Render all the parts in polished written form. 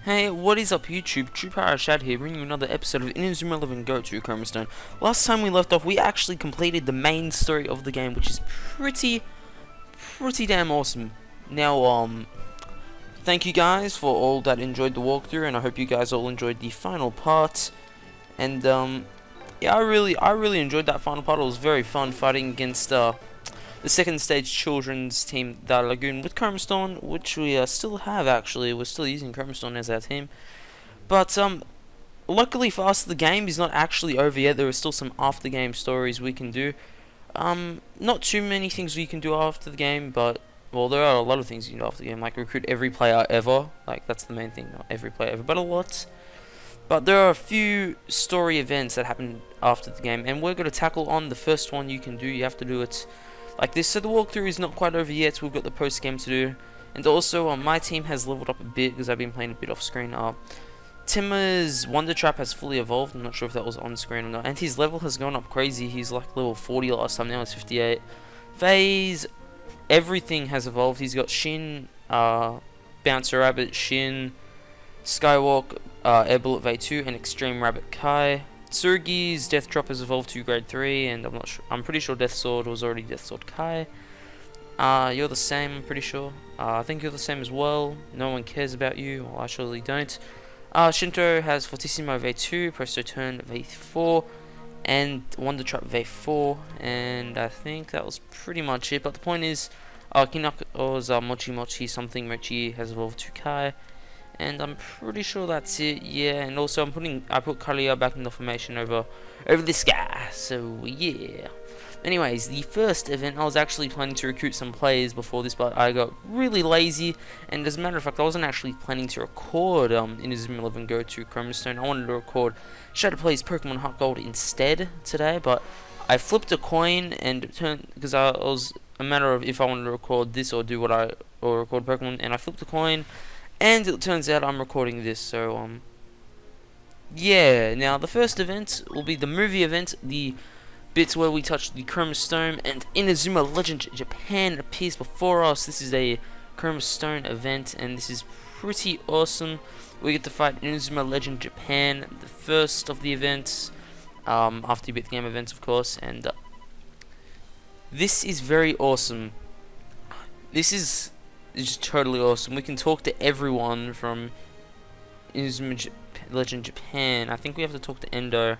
Hey, what is up YouTube? TruePyroShad here, bringing you another episode of Inazuma Legend Japan. Last time we left off, we actually completed the main story of the game, which is pretty damn awesome. Now, thank you guys for all that enjoyed the walkthrough, and I hope you guys all enjoyed the final part. And, yeah, I really enjoyed that final part. It was very fun fighting against, the second stage children's team, the Lagoon, with Chrome, which we still have actually. We're still using Chrome as our team. But luckily for us, the game is not actually over yet. There are still some after game stories we can do. Not too many things we can do after the game, but well, there are a lot of things you can do after the game, like recruit every player ever. Like that's the main thing, not every player ever, but a lot. But there are a few story events that happen after the game, and we're going to tackle on the first one you can do. You have to do it like this. So the walkthrough is not quite over yet. We've got the post game to do, and also my team has leveled up a bit because I've been playing a bit off screen. Timmer's Wonder Trap has fully evolved. I'm not sure if that was on screen or not, and his level has gone up crazy. He's like level 40 last time. Now he's 58. Phase, everything has evolved. He's got Shin, Bouncer Rabbit, Shin, Skywalk, Air Bullet V2, and Extreme Rabbit Kai. Tsurugi's Death Drop has evolved to grade 3, and I'm not sure. I'm pretty sure Death Sword was already Death Sword Kai. You're the same, I'm pretty sure. I think you're the same as well. No one cares about you. Well, I surely don't. Shinto has Fortissimo V2, Presto Turn V4, and Wonder Trap V4, and I think that was pretty much it. But the point is, Kinako's Mochi Mochi something Mochi has evolved to Kai. And I'm pretty sure that's it, yeah. And also I put Kalia back in the formation over this guy. So yeah. Anyways, the first event, I was actually planning to recruit some players before this, but I got really lazy. And as a matter of fact, I wasn't actually planning to record Inazuma 11 Go to Chromestone. I wanted to record Shadow Plays Pokemon Heart Gold instead today, but I flipped a coin and it turned, because I was a matter of if I wanted to record this or record Pokemon, and I flipped a coin. And it turns out I'm recording this, so, yeah. Now, the first event will be the movie event, the bits where we touch the Chromostone, and Inazuma Legend Japan appears before us. This is a Chromostone event, and this is pretty awesome. We get to fight Inazuma Legend Japan, the first of the events, after you beat the game events, of course, and, this is very awesome. This is just totally awesome. We can talk to everyone from Inazuma Legend Japan. I think we have to talk to Endo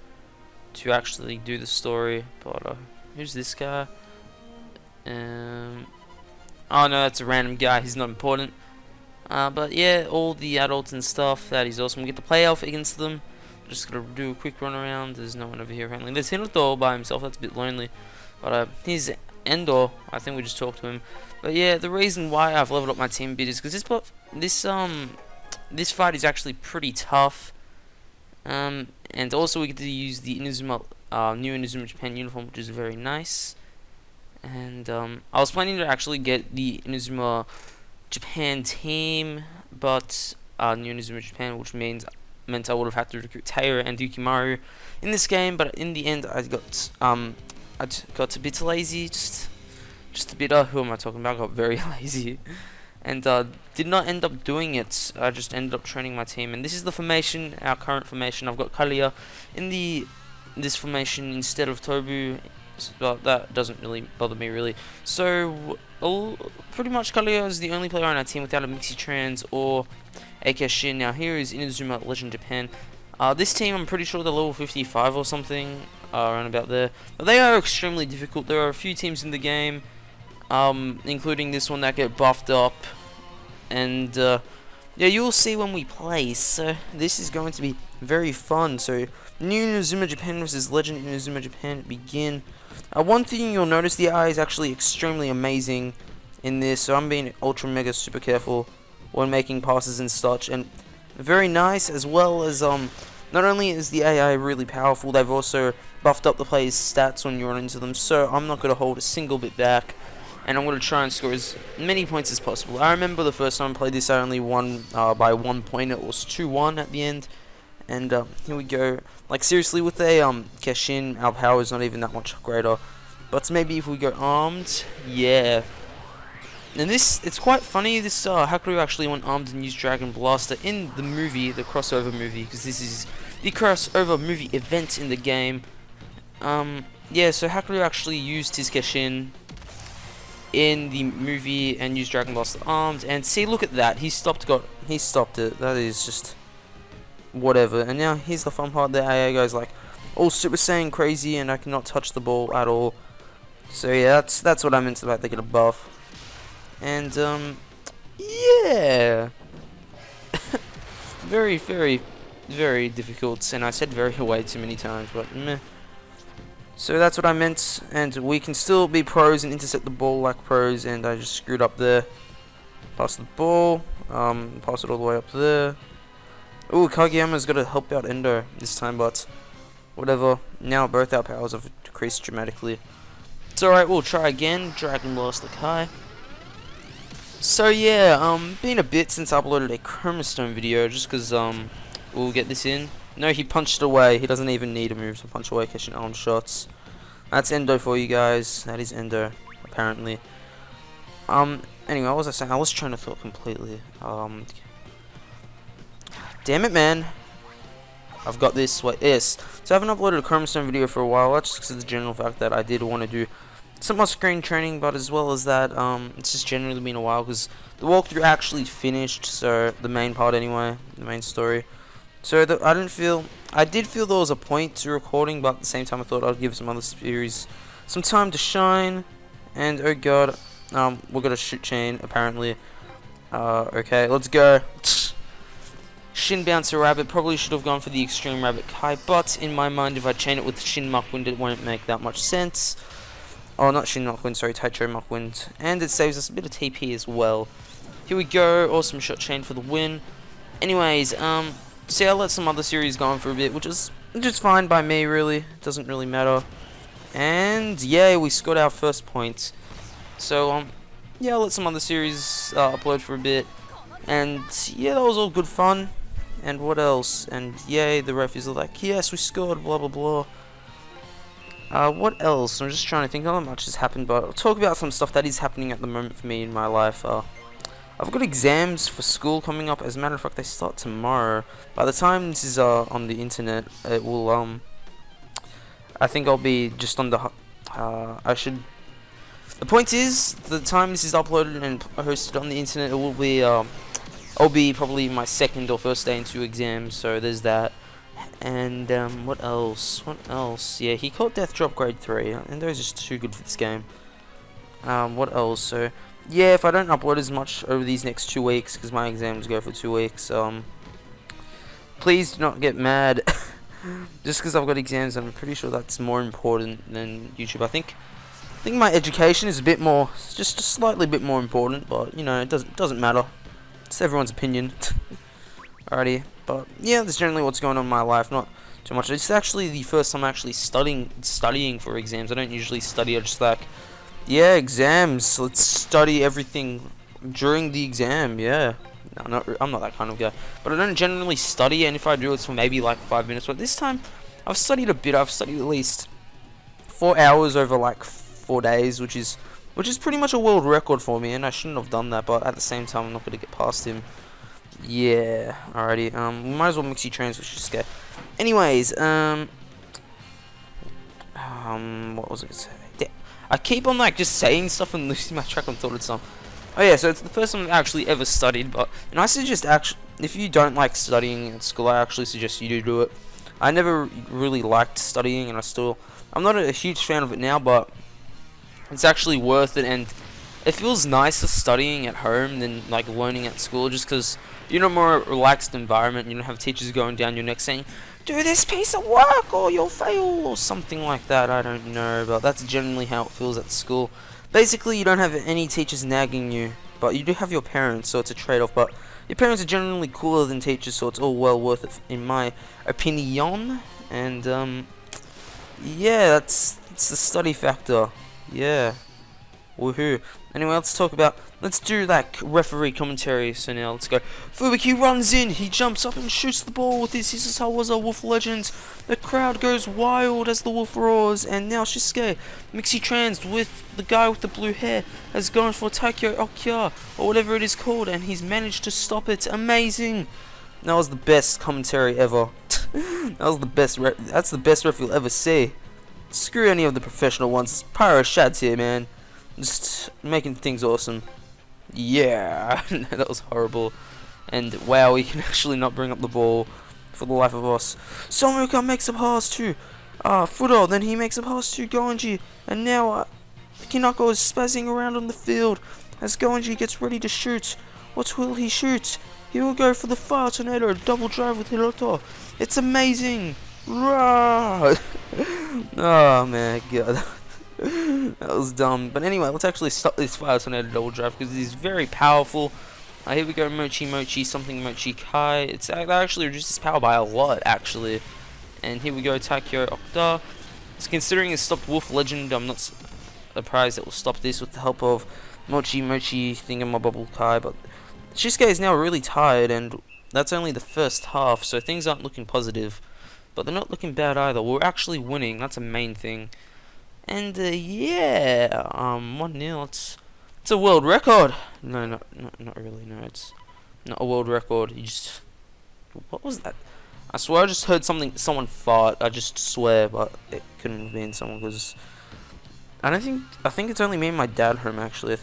to actually do the story. But who's this guy? Oh no, that's a random guy. He's not important. But yeah, all the adults and stuff. That is awesome. We get to play off against them. Just gonna do a quick run around. There's no one over here apparently. There's Hiruto all by himself. That's a bit lonely. But here's Endo. I think we just talked to him. But yeah, the reason why I've leveled up my team a bit is because this fight is actually pretty tough. And also we get to use the Inazuma new Inazuma Japan uniform, which is very nice. And I was planning to actually get the Inazuma Japan team, but new Inazuma Japan, which meant I would have had to recruit Taira and Yukimaru in this game. But in the end, I got a bit lazy, just a bit. Who am I talking about? I got very lazy, and did not end up doing it. I just ended up training my team, and this is the formation, our current formation. I've got Kalia in this formation instead of Tobu, but that doesn't really bother me really. So pretty much Kalia is the only player on our team without a Mixie Trans or AK Shin. Now here is Inazuma Legend Japan. This team, I'm pretty sure they're level 55 or something, around about there. But they are extremely difficult. There are a few teams in the game, including this one, that get buffed up. And, yeah, you'll see when we play. So, this is going to be very fun. So, new Inazuma Japan versus Legend Inazuma Japan begin. One thing you'll notice, the AI is actually extremely amazing in this. So, I'm being ultra mega super careful when making passes and such. And very nice, as well as, not only is the AI really powerful, they've also buffed up the player's stats when you run into them, so I'm not going to hold a single bit back, and I'm going to try and score as many points as possible. I remember the first time I played this, I only won by 1 point. It was 2-1 at the end, and here we go. Like, seriously, with a Keshin, our power is not even that much greater, but maybe if we go armed, yeah. And it's quite funny. This Hakuryu actually went armed and used Dragon Blaster in the movie, the crossover movie, because this is the crossover movie event in the game. Yeah, so Hakuryu actually used his Keshin in the movie and used Dragon Blaster armed. And see, look at that. He stopped it. That is just whatever. And now here's the fun part. The AA guy's like all Super Saiyan crazy, and I cannot touch the ball at all. So yeah, that's what I meant about they get a buff. And yeah, very, very, very difficult. And I said very way too many times, but meh. So that's what I meant. And we can still be pros and intercept the ball like pros. And I just screwed up there. Pass the ball. Pass it all the way up there. Ooh, Kageyama's got to help out Endo this time, but whatever. Now both our powers have decreased dramatically. It's alright, we'll try again. Dragon Blaster Kai. So yeah, been a bit since I uploaded a Chromostone video, just because we'll get this in. No, he punched away. He doesn't even need a move to punch away, catching arm shots. That's Endo for you guys. That is Endo, apparently. Anyway, what was I saying? I was trying to thought completely. Damn it, man. I've got this. Wait, yes. So I haven't uploaded a Chromostone video for a while. That's just because of the general fact that I did want to do some more screen training, but as well as that, it's just generally been a while because the walkthrough actually finished. So the main part, anyway, the main story. So I did feel there was a point to recording, but at the same time, I thought I'd give some other series some time to shine. And oh god, we're gonna shoot chain apparently. Okay, let's go. Shin Bouncer Rabbit, probably should have gone for the Extreme Rabbit Kai, but in my mind, if I chain it with Shin Muckwind, it won't make that much sense. Oh, not Shin Muckwind, sorry, Taicho Muckwind. And it saves us a bit of TP as well. Here we go, awesome shot chain for the win. Anyways, see, I'll let some other series go on for a bit, which is fine by me, really. Doesn't really matter. And, yeah, we scored our first point. So, yeah, I'll let some other series upload for a bit. And, yeah, that was all good fun. And what else? And yay, the ref is like, yes, we scored, blah, blah, blah. What else? I'm just trying to think. Not much has happened, but I'll talk about some stuff that is happening at the moment for me in my life. I've got exams for school coming up. As a matter of fact, they start tomorrow. By the time this is on the internet, it will, I think I'll be just on the, the point is, the time this is uploaded and hosted on the internet, it will be, I'll be probably my second or first day into exams, so there's that. And, what else? What else? Yeah, he caught Death Drop Grade 3, and those are just too good for this game. What else? So, yeah, if I don't upload as much over these next 2 weeks, because my exams go for 2 weeks, please do not get mad. Just because I've got exams, I'm pretty sure that's more important than YouTube. I think my education is a bit more, just slightly bit more important, but, you know, it doesn't matter. It's everyone's opinion. Alrighty, but yeah, that's generally what's going on in my life. Not too much. It's actually the first time I'm actually studying for exams. I don't usually study. I just like, yeah, exams. Let's study everything during the exam. Yeah, no, I'm not that kind of guy. But I don't generally study, and if I do, it's for maybe like 5 minutes. But this time, I've studied a bit. I've studied at least 4 hours over like 4 days, which is pretty much a world record for me, and I shouldn't have done that, but at the same time, I'm not going to get past him. Yeah, alrighty, we might as well mix you trains, which is scary. Anyways, what was it? I keep on, like, just saying stuff and losing my track on thought of stuff. Oh yeah, so it's the first time I've actually ever studied, and I suggest, if you don't like studying at school, I actually suggest you do it. I never really liked studying, and I'm not a huge fan of it now, but it's actually worth it, and it feels nicer studying at home than like learning at school, just because you're in a more relaxed environment. You don't have teachers going down your neck saying, do this piece of work or you'll fail, or something like that. I don't know, but that's generally how it feels at school. Basically, you don't have any teachers nagging you, but you do have your parents, so it's a trade-off. But your parents are generally cooler than teachers, so it's all well worth it, in my opinion. And yeah, it's the study factor. Yeah. Woohoo. Anyway, let's talk about Let's do like referee commentary. So now let's go. Fubuki runs in. He jumps up and shoots the ball with this. This is how was a Wolf Legend. The crowd goes wild as the wolf roars. And now Shisuke, Mixie Trans with the guy with the blue hair, has gone for Taikyo Okya or whatever it is called, and he's managed to stop it. Amazing. That was the best commentary ever. That was the best. That's the best ref you'll ever see. Screw any of the professional ones. PyroShad's here, man. Just making things awesome. Yeah, that was horrible. And wow, we can actually not bring up the ball for the life of us. Somuka makes a pass to Fudo, then he makes a pass to Goenji, and now Kinako is spazzing around on the field as Goenji gets ready to shoot. What will he shoot? He will go for the Fire Tornado double drive with Hiroto. It's amazing. Rah! Oh my god. That was dumb. But anyway, let's actually stop this Fire Tornado double drive because it is very powerful. Here we go, Mochi Mochi, something Mochi Kai. That actually reduces power by a lot, actually. And here we go, Taikyo Okta. So considering it stopped Wolf Legend, I'm not surprised it will stop this with the help of Mochi Mochi Thingamabobble Kai. But Shisuke is now really tired, and that's only the first half, so things aren't looking positive. But they're not looking bad either. We're actually winning, that's a main thing. And yeah, 1-0. It's a world record. No, not really. No, it's not a world record. You just, what was that? I swear I just heard someone fart. I just swear, but it couldn't have been someone because I think it's only me and my dad home actually.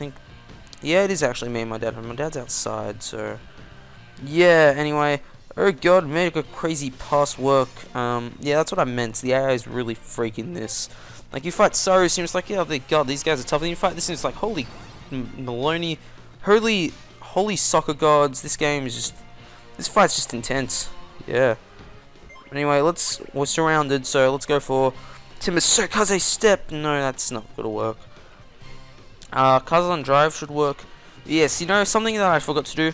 Yeah, it is actually me and my dad home. My dad's outside, so yeah. Anyway, oh god, made a crazy pass work. Yeah, that's what I meant. The AI is really freaking this. Like, you fight Saru, seems like, yeah, god, these guys are tough. Then you fight this, and it's like, holy Maloney, holy soccer gods. This game is just, this fight's just intense. Yeah. Anyway, we're surrounded, so let's go for Timisokaze step. No, that's not gonna work. Kazan drive should work. Yes, you know, something that I forgot to do.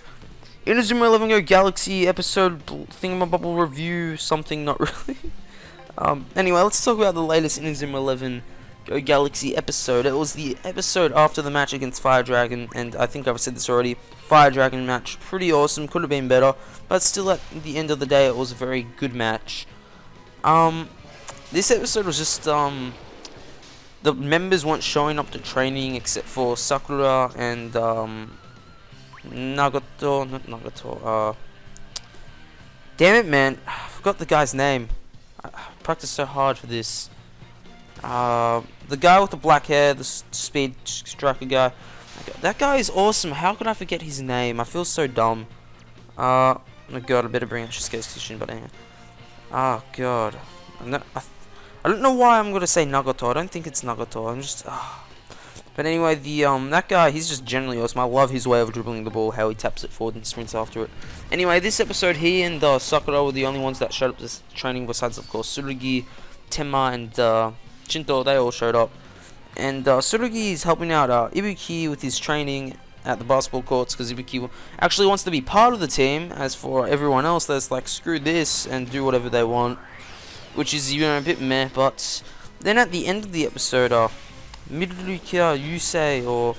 Inazuma 11 Go Galaxy episode thingamabobble review, something, not really. Anyway, let's talk about the latest Inazuma 11 Go Galaxy episode. It was the episode after the match against Fire Dragon, and I think I've said this already. Fire Dragon match, pretty awesome, could have been better, but still at the end of the day, it was a very good match. This episode was just, the members weren't showing up to training except for Sakura and, Nagato, not Nagato, damn it, man, I forgot the guy's name. I practiced so hard for this. The guy with the black hair, the speed striker guy. That guy is awesome. How could I forget his name? I feel so dumb. Oh god, I better bring out Shisuke's kitchen, but anyway. Oh god. I don't know why I'm gonna say Nagato. I don't think it's Nagato. I'm just. But anyway, that guy, he's just generally awesome. I love his way of dribbling the ball, how he taps it forward and sprints after it. Anyway, this episode, he and Sakura were the only ones that showed up to training, besides, of course, Tsurugi, Tenma, and Shinto. They all showed up. And Tsurugi is helping out Ibuki with his training at the basketball courts, because Ibuki actually wants to be part of the team. As for everyone else, that's like, screw this and do whatever they want, which is, you know, a bit meh. But then at the end of the episode, Midoriya Yusei, or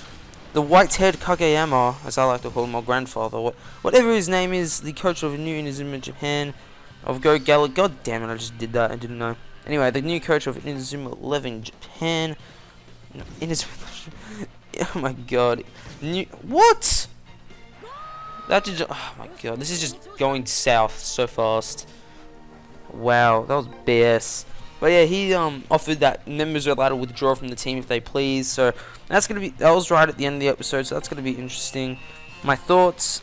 the white-haired Kageyama, as I like to call him, my grandfather, whatever his name is, the coach of New Inazuma Japan, of Go Galaxy. God damn it, I just did that, I didn't know. Anyway, the new coach of Inazuma 11 Japan. No, Inazuma. Oh my god. What? That did. Oh my god, this is just going south so fast. Wow, that was BS. But yeah, he offered that members are allowed to withdraw from the team if they please. So that was right at the end of the episode. So that's gonna be interesting. My thoughts,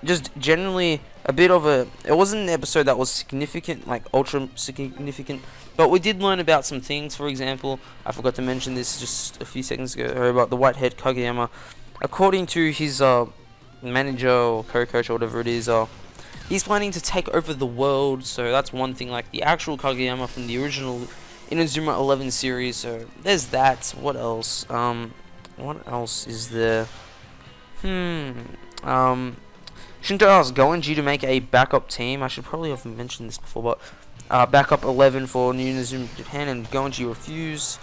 just generally a bit of a. It wasn't an episode that was significant, like ultra significant. But we did learn about some things. For example, I forgot to mention this just a few seconds ago about the white-haired Kageyama. According to his manager or co-coach or whatever it is, he's planning to take over the world, so that's one thing, like the actual Kageyama from the original Inazuma 11 series, so there's that. What else? What else is there? Shinto asked Goenji to make a backup team. I should probably have mentioned this before, but backup 11 for New Inazuma Japan, and Goenji refused.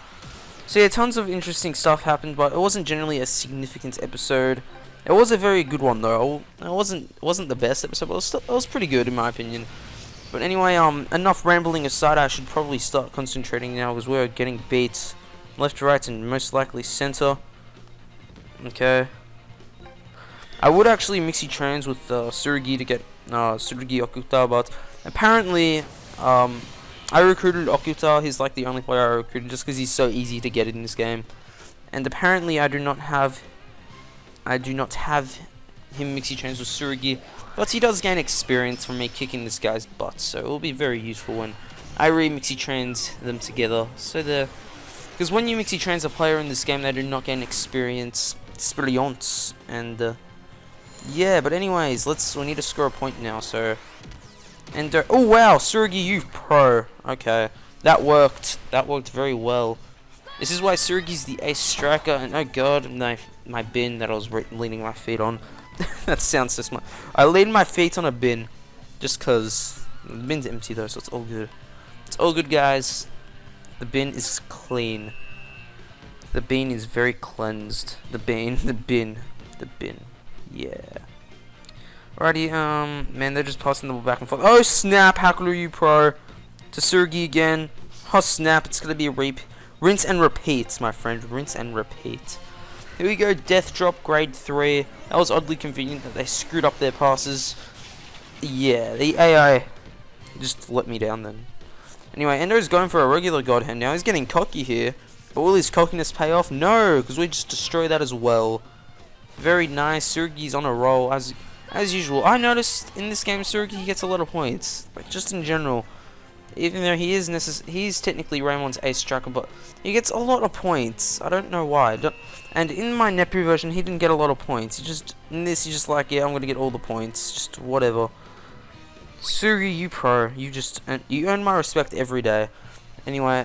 So yeah, tons of interesting stuff happened, but it wasn't generally a significant episode. It was a very good one though. It wasn't the best episode, but it was pretty good in my opinion. But anyway, enough rambling aside, I should probably start concentrating now because we're getting beat left, right, and most likely center. Okay. I would actually mixy trains with Tsurugi to get Tsurugi Okuta, but apparently I recruited Okuta. He's like the only player I recruited just because he's so easy to get in this game. And apparently I do not have him mixy trains with Tsurugi, but he does gain experience from me kicking this guy's butt, so it will be very useful when I mixy trains them together. So because when you mixy trains a player in this game, they do not gain experience, and yeah. But anyways, we need to score a point now. So, and oh wow, Tsurugi, you pro. Okay, that worked. That worked very well. This is why Tsurugi's the ace striker. And oh god, my bin that I was leaning my feet on. That sounds so smart. I laid my feet on a bin, just cause the bin's empty though, so it's all good. It's all good, guys. The bin is clean. The bin is very cleansed. The bin. Yeah. Alrighty, man, they're just passing the ball back and forth. Oh snap, Hackler, you pro. To Tsurugi again. Oh snap, it's gonna be a rinse and repeat, my friend. Rinse and repeat. Here we go, Death Drop grade 3. That was oddly convenient that they screwed up their passes. Yeah, the AI just let me down then. Anyway, Endo's going for a regular God Hand now. He's getting cocky here. But will his cockiness pay off? No, because we just destroy that as well. Very nice. Tsurugi's on a roll as usual. I noticed in this game Tsurugi gets a lot of points. Like just in general. Even though he's technically Raymon's ace striker, but he gets a lot of points. I don't know why. And in my Nepu version, he didn't get a lot of points. In this, he's just like, yeah, I'm gonna get all the points. Just whatever. Tsurugi, you pro. You earn my respect every day. Anyway,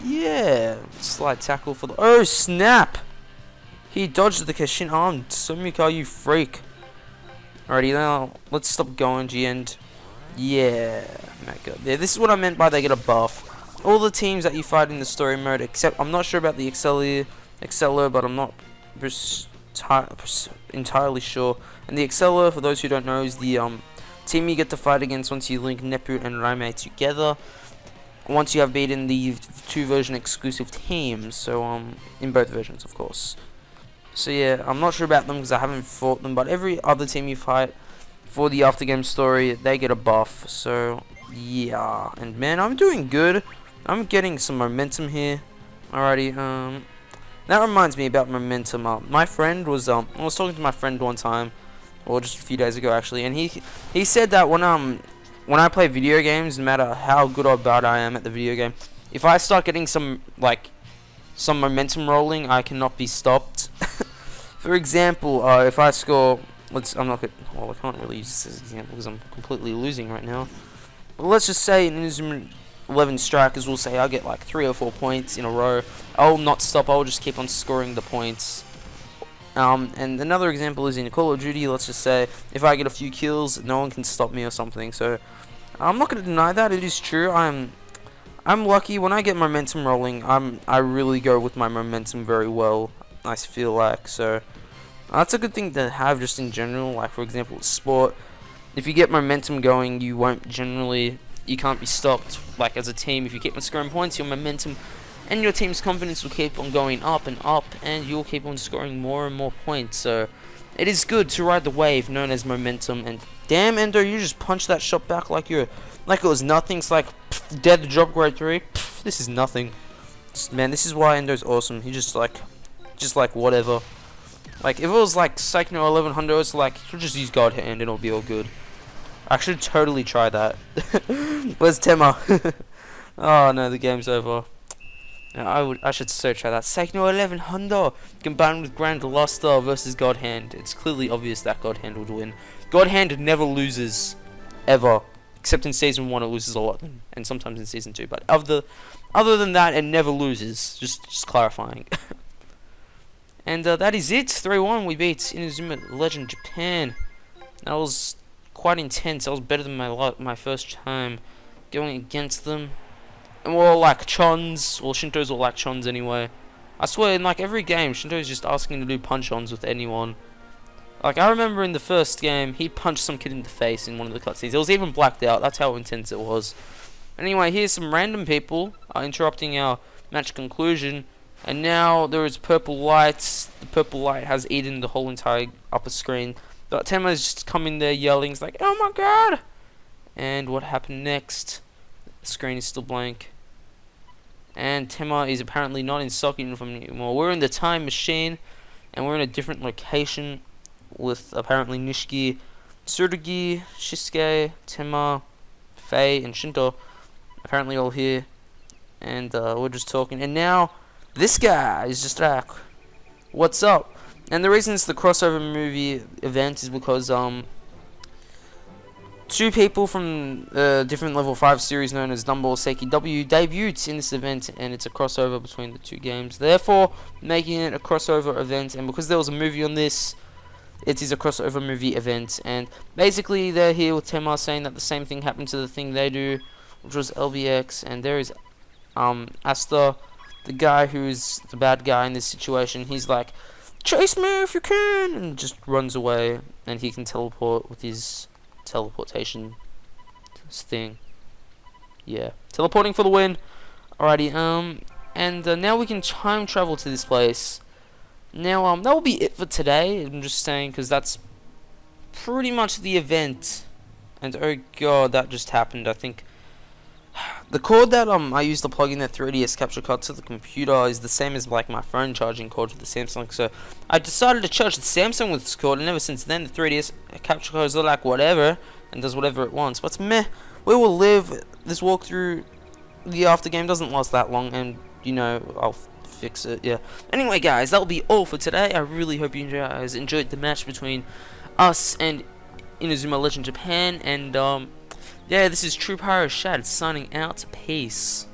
yeah. Slide tackle for the. Oh snap! He dodged the Kashin arm. Somika, you freak. Alrighty, now let's stop going, G end. Yeah, yeah, this is what I meant by they get a buff. All the teams that you fight in the story mode, except I'm not sure about the Exceller, but I'm not entirely sure. And the Exceller, for those who don't know, is the team you get to fight against once you link Nepu and Raime together. Once you have beaten the 2 version exclusive teams, so in both versions, of course. So yeah, I'm not sure about them because I haven't fought them, but every other team you fight for the aftergame story, they get a buff. So yeah, and man, I'm doing good. I'm getting some momentum here. Alrighty, that reminds me about momentum. My friend was I was talking to my friend one time, or just a few days ago actually, and he said that when I play video games, no matter how good or bad I am at the video game, if I start getting some momentum rolling, I cannot be stopped. For example, if I score. I can't really use this as an example because I'm completely losing right now. But let's just say in Inazuma 11 strikers, we'll say I get like 3 or 4 points in a row. I'll not stop. I'll just keep on scoring the points. And another example is in Call of Duty. Let's just say if I get a few kills, no one can stop me or something. So I'm not going to deny that. It is true. I'm lucky when I get momentum rolling. I really go with my momentum very well. I feel like so. That's a good thing to have just in general, like for example sport. If you get momentum going, you can't be stopped. Like as a team, if you keep on scoring points, your momentum and your team's confidence will keep on going up and up, and you'll keep on scoring more and more points. So it is good to ride the wave known as momentum. And damn, Endo, you just punched that shot back like it was nothing. It's like dead drop grade 3. This is nothing. Man, this is why Endo's awesome. He just like whatever. Like, if it was like Psycho 11 Hundo, it's like, he'll just use God Hand and it'll be all good. I should totally try that. Where's Tema? Oh no, the game's over. I should so try that. Psycho 11 Hundo combined with Grand Luster versus God Hand. It's clearly obvious that God Hand would win. God Hand never loses. Ever. Except in Season 1 it loses a lot. And sometimes in Season 2. But other than that, it never loses. Just clarifying. And that is it. 3-1. We beat Inazuma Legend Japan. That was quite intense. That was better than my first time going against them. And we're all like chons, or Shinto's all like chons anyway. I swear, in like every game, Shinto's just asking to do punch-ons with anyone. Like, I remember in the first game, he punched some kid in the face in one of the cutscenes. It was even blacked out, that's how intense it was. Anyway, here's some random people interrupting our match conclusion. And now there is purple lights. The purple light has eaten the whole entire upper screen. But Tema's just come in there yelling, it's like, oh my god! And what happened next? The screen is still blank. And Tema is apparently not in soccer uniform anymore. We're in the time machine, and we're in a different location with apparently Nishiki, Tsurugi, Shisuke, Tema, Faye, and Shinto. Apparently all here. And we're just talking. And now, this guy is just like, what's up? And the reason it's the crossover movie event is because two people from the different level 5 series known as Dumbbell Seiki W debuted in this event, and it's a crossover between the two games, therefore making it a crossover event. And because there was a movie on this, it is a crossover movie event. And basically they're here with Tema saying that the same thing happened to the thing they do, which was LBX. And there is Asta, the guy who's the bad guy in this situation. He's like, chase me if you can, and just runs away, and he can teleport with his teleportation thing. Yeah, teleporting for the win. Alrighty, and now we can time travel to this place. Now, that will be it for today. I'm just saying, because that's pretty much the event. And oh god, that just happened. I think the cord that I used to plug in the 3DS capture card to the computer is the same as like my phone charging cord for the Samsung. So I decided to charge the Samsung with this cord, and ever since then the 3DS capture card is like whatever and does whatever it wants. But meh, we will live. This walkthrough, the after game doesn't last that long, and you know I'll fix it. Yeah. Anyway, guys, that'll be all for today. I really hope you guys enjoyed the match between us and Inazuma Legend Japan, and yeah, this is TruePyroShad signing out. Peace.